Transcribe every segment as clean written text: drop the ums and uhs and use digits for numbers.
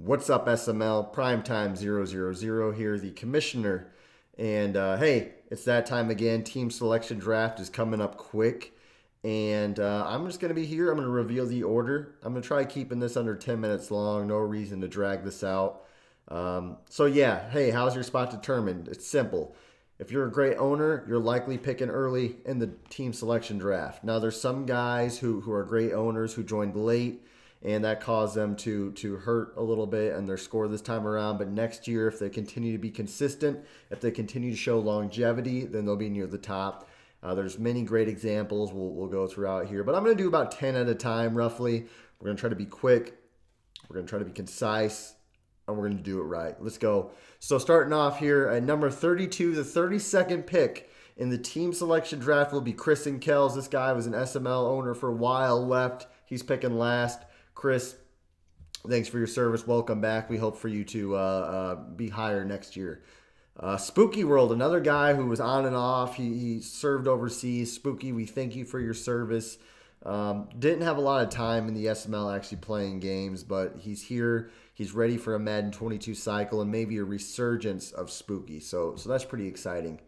What's up, SML? Primetime 000 here, the commissioner. And hey, it's that time again. Team selection draft is coming up quick. And I'm just going to be here. I'm going to reveal the order. I'm going to try keeping this under 10 minutes long. No reason to drag this out. So, yeah, hey, how's your spot determined? It's simple. If you're a great owner, you're likely picking early in the team selection draft. Now, there's some guys who are great owners who joined late and that caused them to hurt a little bit in their score this time around. But next year, if they continue to be consistent, if they continue to show longevity, then they'll be near the top. There's many great examples we'll go throughout here, but I'm going to do about 10 at a time roughly. We're going to try to be quick. We're going to try to be concise, and we're going to do it right. Let's go. So starting off here at number 32, the 32nd pick in the team selection draft will be Chris and Kells. This guy was an SML owner for a while, left. He's picking last. Chris, thanks for your service. Welcome back. We hope for you to be higher next year. Spooky World, another guy who was on and off. He served overseas. Spooky, we thank you for your service. Didn't have a lot of time in the SML actually playing games, but he's here. He's ready for a Madden 22 cycle and maybe a resurgence of Spooky. So that's pretty exciting.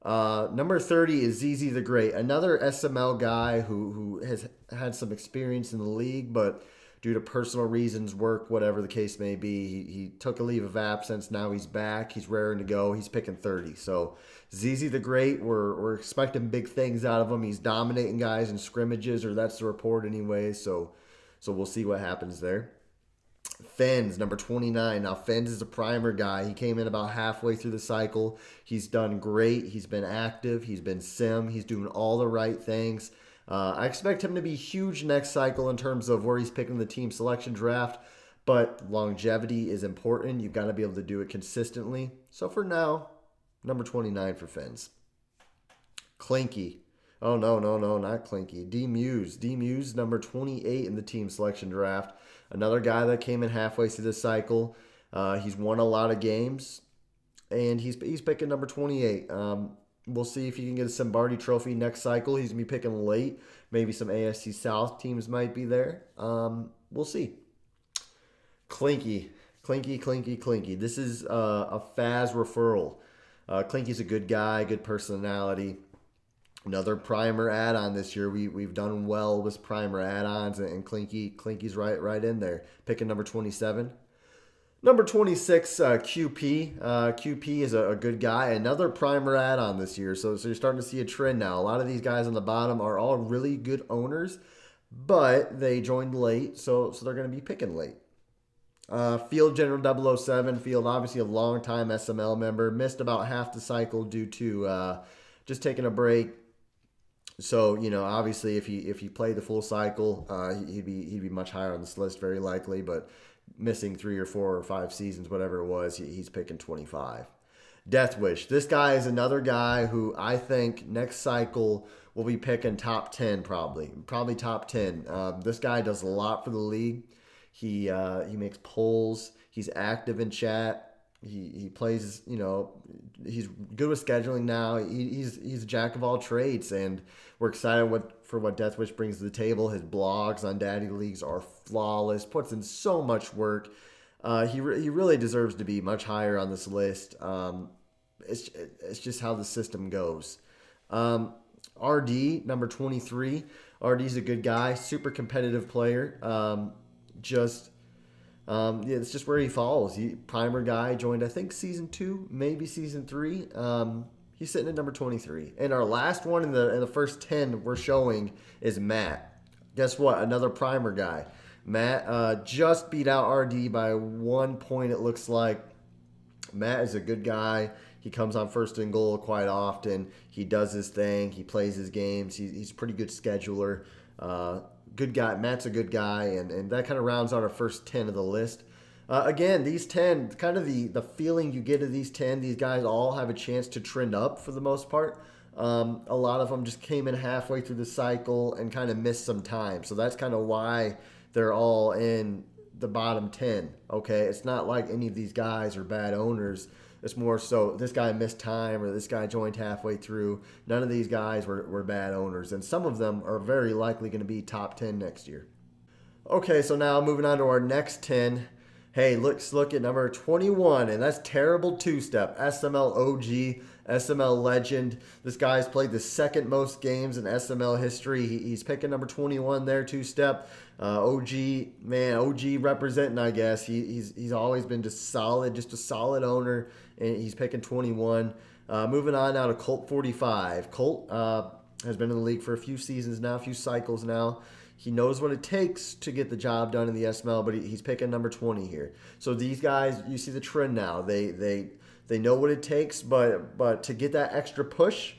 Number 30 is ZZ the Great, another SML guy who has had some experience in the league, but due to personal reasons, work, whatever the case may be, he took a leave of absence. Now he's back. He's raring to go. He's picking 30. So ZZ the Great, we're expecting big things out of him. He's dominating guys in scrimmages, or that's the report anyway. So we'll see what happens there. Fens, number 29. Now, Fens is a primer guy. He came in about halfway through the cycle. He's done great. He's been active. He's been sim. He's doing all the right things. I expect him to be huge next cycle in terms of where he's picking the team selection draft, but longevity is important. You've got to be able to do it consistently. So for now, number 29 for Fens. Clinky. Oh, no, not Clinky. D-Muse. D-Muse, number 28 in the team selection draft. Another guy that came in halfway through the cycle. He's won a lot of games, and he's picking number 28. We'll see if he can get a Simbardi trophy next cycle. He's going to be picking late. Maybe some AFC South teams might be there. We'll see. Clinky. This is a Faz referral. Clinky's a good guy, good personality. Another primer add-on this year. We've done well with primer add-ons, and Clinky's right in there. Picking number 27. Number 26, QP. QP is a good guy. Another primer add-on this year. So you're starting to see a trend now. A lot of these guys on the bottom are all really good owners, but they joined late, so they're going to be picking late. Field General 007. Field, obviously a long-time SML member. Missed about half the cycle due to just taking a break. So, obviously if he played the full cycle, he'd be much higher on this list, very likely, but missing 3 or 4 or 5 seasons, whatever it was, he's picking 25. Death Wish. This guy is another guy who I think next cycle will be picking top 10 probably top 10. This guy does a lot for the league. He makes polls. He's active in chat. He plays, he's good with scheduling now. He's a jack of all trades, and we're excited for what Death Wish brings to the table. His blogs on Daddy Leagues are flawless, puts in so much work. He really deserves to be much higher on this list. It's just how the system goes. RD, number 23. RD's a good guy, super competitive player. It's just where he falls. Primer guy, joined I think season 2, maybe season 3. He's sitting at number 23. And our last one in the first 10 we're showing is Matt. Guess what? Another primer guy. Matt just beat out RD by 1 point, it looks like. Matt is a good guy. He comes on first and goal quite often. He does his thing. He plays his games. He's a pretty good scheduler. Good guy. Matt's a good guy, and that kind of rounds out our first 10 of the list. Again, these 10, kind of the feeling you get of these 10, these guys all have a chance to trend up for the most part. A lot of them just came in halfway through the cycle and kind of missed some time. So that's kind of why they're all in the bottom 10. Okay, it's not like any of these guys are bad owners. It's more so this guy missed time or this guy joined halfway through. None of these guys were bad owners, and some of them are very likely going to be top 10 next year. Okay, so now moving on to our next 10. Hey, let's look at number 21, and that's terrible two-step. SML OG, SML legend. This guy's played the second most games in SML history. He's picking number 21 there, two-step. OG, man, OG representing, I guess. He's always been just a solid owner, and he's picking 21. Moving on now to Colt 45. Colt has been in the league for a few seasons now, a few cycles now. He knows what it takes to get the job done in the SML, but he's picking number 20 here. So these guys, you see the trend now. They know what it takes, but to get that extra push,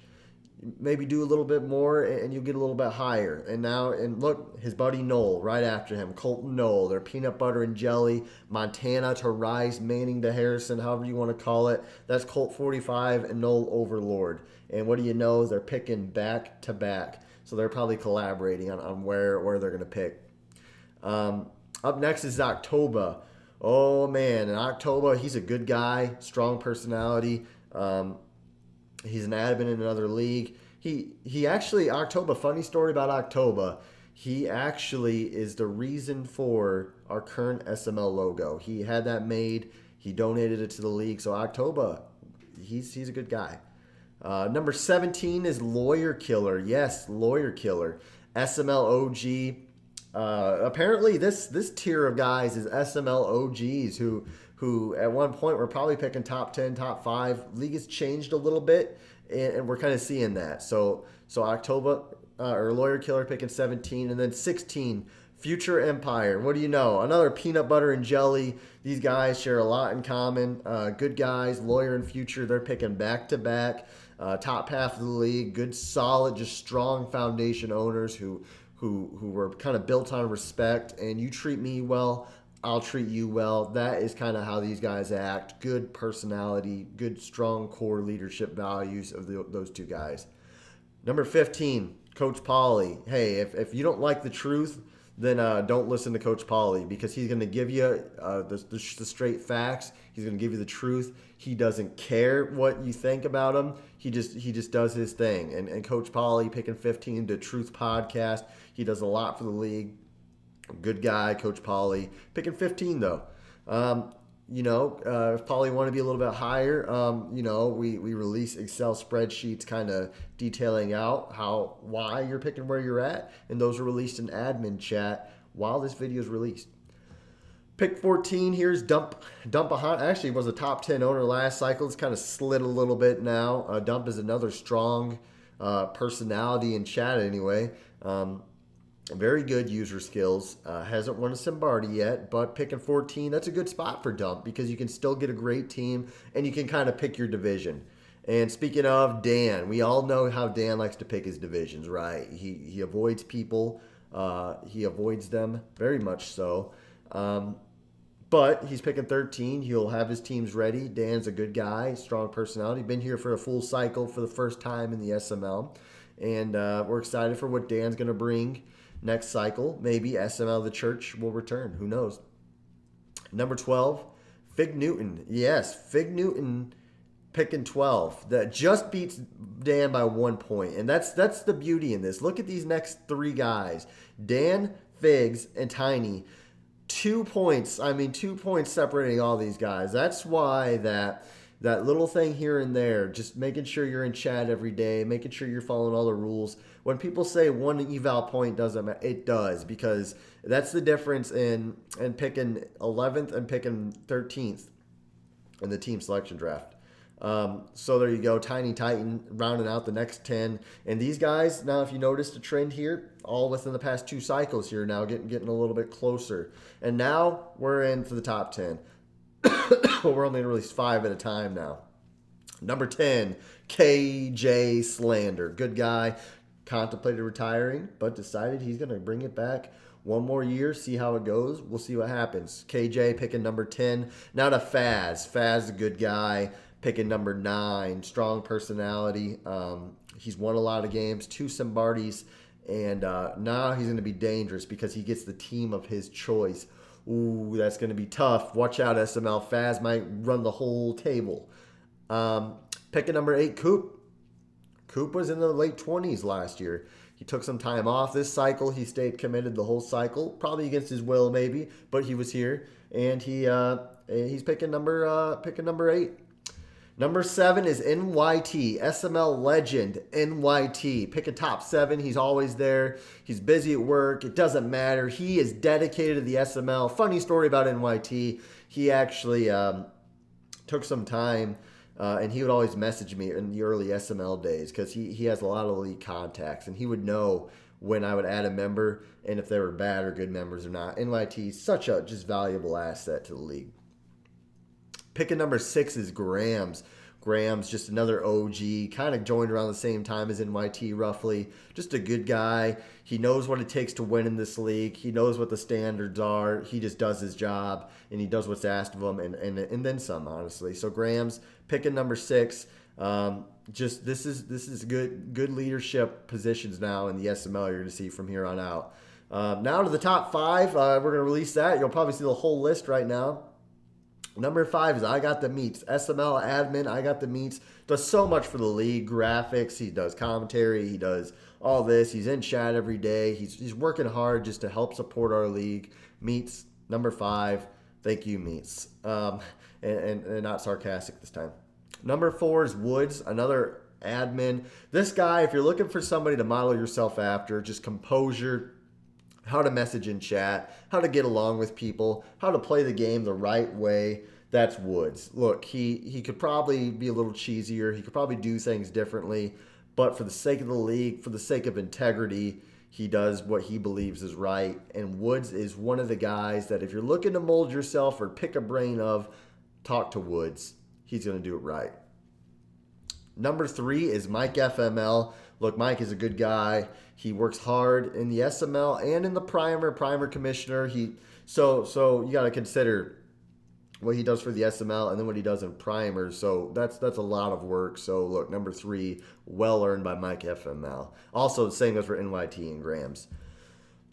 maybe do a little bit more and you'll get a little bit higher. And look, his buddy Noel right after him, Colton Noel. They're peanut butter and jelly, Montana to Rice, Manning to Harrison, however you want to call it. That's Colt 45 and Noel Overlord. And what do you know? They're picking back to back. So they're probably collaborating on where they're going to pick. Up next is October. Oh, man. And October, he's a good guy, strong personality. He's an admin in another league. He actually, October, funny story about October, he actually is the reason for our current SML logo. He had that made. He donated it to the league. So October, he's a good guy. Number 17 is Lawyer Killer. Yes, Lawyer Killer. SML OG. Apparently, this tier of guys is SML OGs who at one point were probably picking top 10, top 5. League has changed a little bit, and we're kind of seeing that. So October or Lawyer Killer picking 17, and then 16. Future Empire. What do you know? Another peanut butter and jelly. These guys share a lot in common. Good guys, Lawyer and Future. They're picking back to back. Top half of the league. Good, solid, just strong foundation owners who were kind of built on respect. And you treat me well, I'll treat you well. That is kind of how these guys act. Good personality, good, strong core leadership values of those two guys. Number 15, Coach Pauly. Hey, if you don't like the truth, then don't listen to Coach Pauly because he's going to give you the straight facts. He's going to give you the truth. He doesn't care what you think about him. He just does his thing. And Coach Pauly picking 15 to Truth Podcast. He does a lot for the league. Good guy, Coach Pauly. Picking 15 though. If Pauly want to be a little bit higher, we release Excel spreadsheets kind of detailing out why you're picking where you're at, and those are released in admin chat while this video is released. Pick 14 here is Dump Hunt. Actually was a top 10 owner last cycle. It's kind of slid a little bit now. Dump is another strong personality in chat anyway. Very good user skills. Hasn't won a Simbardi yet, but picking 14, that's a good spot for Dump because you can still get a great team and you can kind of pick your division. And speaking of Dan, we all know how Dan likes to pick his divisions, right? He avoids people. He avoids them very much so. But he's picking 13. He'll have his teams ready. Dan's a good guy, strong personality. Been here for a full cycle for the first time in the SML. And we're excited for what Dan's going to bring next cycle. Maybe SML the church will return. Who knows? Number 12, Fig Newton. Yes, Fig Newton picking 12. That just beats Dan by 1 point. And that's the beauty in this. Look at these next 3 guys. Dan, Figs, and Tiny. 2 points. 2 points separating all these guys. That's why that little thing here and there, just making sure you're in chat every day, making sure you're following all the rules. When people say one eval point doesn't matter, it does, because that's the difference in picking 11th and picking 13th in the team selection draft. So there you go, Tiny Titan rounding out the next 10. And these guys, now if you noticed a trend here, all within the past 2 cycles here now, getting a little bit closer. And now we're in for the top 10. We're only going to release 5 at a time now. Number 10, KJ Slander. Good guy. Contemplated retiring, but decided he's going to bring it back 1 more year, see how it goes. We'll see what happens. KJ picking number 10. Now to Faz. Faz, a good guy, picking number 9. Strong personality. He's won a lot of games, 2 Simbardis, and now he's going to be dangerous because he gets the team of his choice. Ooh, that's going to be tough. Watch out, SML. Faz might run the whole table. Picking number 8, Coop. Coop was in the late 20s last year. He took some time off this cycle. He stayed committed the whole cycle, probably against his will, maybe, but he was here, and he's picking number 8. Number 7 is NYT, SML legend, NYT. Pick a top 7. He's always there. He's busy at work. It doesn't matter. He is dedicated to the SML. Funny story about NYT. He actually took some time, and he would always message me in the early SML days because he has a lot of league contacts, and he would know when I would add a member and if they were bad or good members or not. NYT is such a just valuable asset to the league. Picking number 6 is Grams. Grams, just another OG, kind of joined around the same time as NYT roughly. Just a good guy. He knows what it takes to win in this league. He knows what the standards are. He just does his job, and he does what's asked of him, and then some, honestly. So Grams, picking number 6. Just this is good leadership positions now in the SML you're going to see from here on out. Now to the top 5. We're going to release that. You'll probably see the whole list right now. Number 5 is I Got the Meats. SML admin, I Got the Meats. Does so much for the league. Graphics, he does commentary, he does all this. He's in chat every day. He's working hard just to help support our league. Meats, number 5. Thank you, Meats. And not sarcastic this time. Number 4 is Woods, another admin. This guy, if you're looking for somebody to model yourself after, just composure, how to message in chat, how to get along with people, how to play the game the right way, that's Woods. Look, he could probably be a little cheesier. He could probably do things differently. But for the sake of the league, for the sake of integrity, he does what he believes is right. And Woods is one of the guys that if you're looking to mold yourself or pick a brain of, talk to Woods. He's going to do it right. Number 3 is Mike FML. Look, Mike is a good guy. He works hard in the SML and in the primer commissioner. So you got to consider what he does for the SML and then what he does in primer. So that's a lot of work. So look, number 3, well earned by Mike FML. Also, the same goes for NYT and Grams.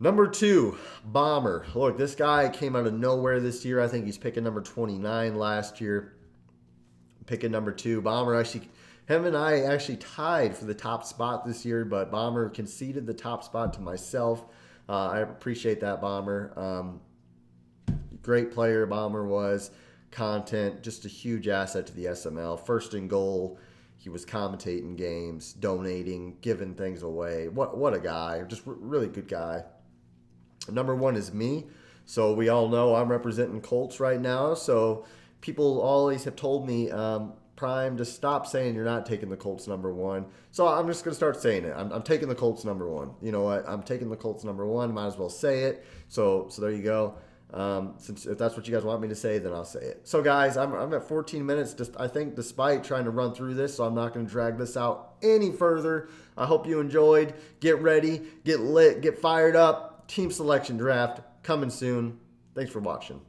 Number 2, Bomber. Look, this guy came out of nowhere this year. I think he's picking number 29 last year. Picking number 2, Bomber actually. Him and I actually tied for the top spot this year, but Bomber conceded the top spot to myself. I appreciate that, Bomber. Great player, Bomber was. Content, just a huge asset to the SML. First in goal, he was commentating games, donating, giving things away. What a guy. Just really good guy. Number 1 is me. So we all know I'm representing Colts right now. So people always have told me, Prime, just stop saying you're not taking the Colts number 1. So I'm just going to start saying it. I'm taking the Colts number 1. You know what? I'm taking the Colts number 1. Might as well say it. So there you go. Since if that's what you guys want me to say, then I'll say it. So guys, I'm at 14 minutes. Just I think despite trying to run through this, so I'm not going to drag this out any further. I hope you enjoyed. Get ready, get lit, get fired up. Team selection draft coming soon. Thanks for watching.